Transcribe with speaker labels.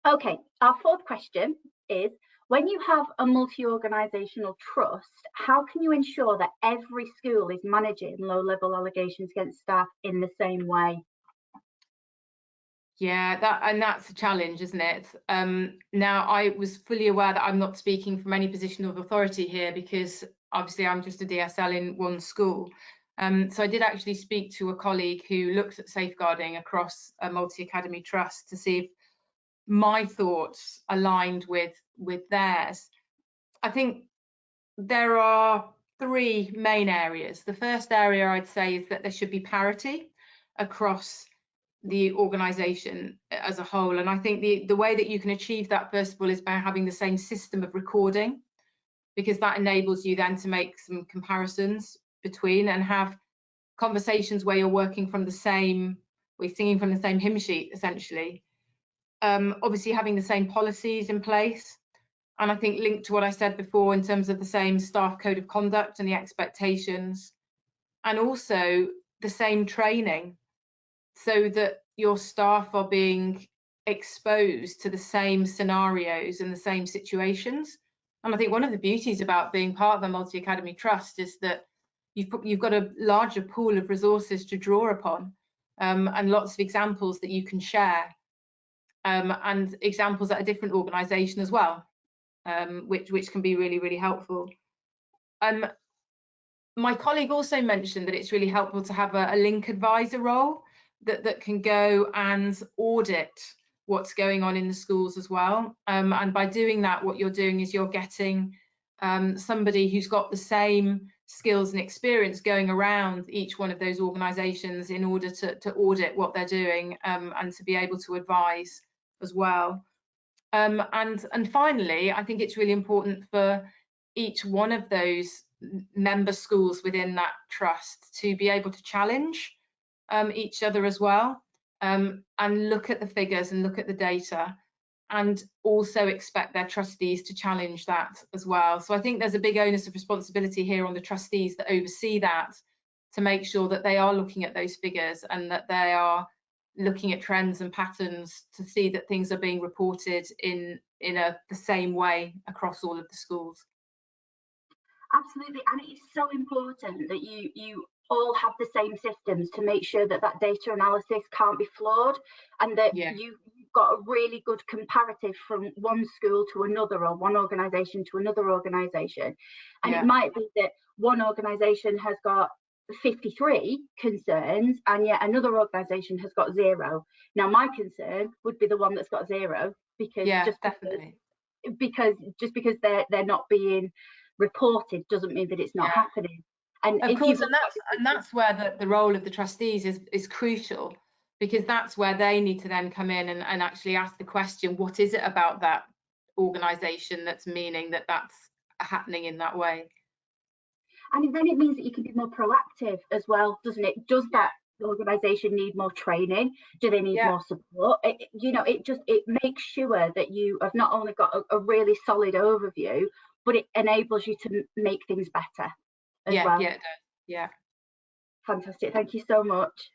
Speaker 1: Okay, our fourth question is, when you have a multi-organisational trust, how can you ensure that every school is managing low-level allegations against staff in the same way?
Speaker 2: Yeah, that's a challenge, isn't it? Now, I was fully aware that I'm not speaking from any position of authority here, because obviously I'm just a DSL in one school. So I did actually speak to a colleague who looks at safeguarding across a multi-academy trust to see if my thoughts aligned with theirs. I think there are three main areas. The first area I'd say is that there should be parity across the organisation as a whole, and I think the way that you can achieve that, first of all, is by having the same system of recording, because that enables you then to make some comparisons between and have conversations where you're working from the same, we're singing from the same hymn sheet, essentially. Obviously having the same policies in place, and I think linked to what I said before in terms of the same staff code of conduct and the expectations, and also the same training, so that your staff are being exposed to the same scenarios and the same situations. And I think one of the beauties about being part of a multi-academy trust is that you've got a larger pool of resources to draw upon, and lots of examples that you can share, and examples at a different organisation as well, which can be really, really helpful. My colleague also mentioned that it's really helpful to have a link advisor role that can go and audit what's going on in the schools as well. And by doing that, what you're doing is you're getting somebody who's got the same skills and experience going around each one of those organisations in order to audit what they're doing, and to be able to advise as well. And finally, I think it's really important for each one of those member schools within that trust to be able to challenge each other as well, and look at the figures and look at the data, and also expect their trustees to challenge that as well. So I think there's a big onus of responsibility here on the trustees that oversee that, to make sure that they are looking at those figures and that they are looking at trends and patterns to see that things are being reported in the same way across all of the schools.
Speaker 1: Absolutely, and it's so important that you all have the same systems to make sure that that data analysis can't be flawed, and that you've got a really good comparative from one school to another, or one organisation to another organisation. And it might be that one organisation has got 53 concerns and yet another organisation has got 0. Now my concern would be the one that's got 0, because just because they're not being reported doesn't mean that it's not happening. And
Speaker 2: of course, and that's where the role of the trustees is crucial, because that's where they need to then come in and actually ask the question, what is it about that organisation that's meaning that that's happening in that way?
Speaker 1: And then it means that you can be more proactive as well, doesn't it? Does that organisation need more training? Do they need more support? It makes sure that you have not only got a really solid overview, but it enables you to make things better as well.
Speaker 2: Yeah, it does. Yeah.
Speaker 1: Fantastic. Thank you so much.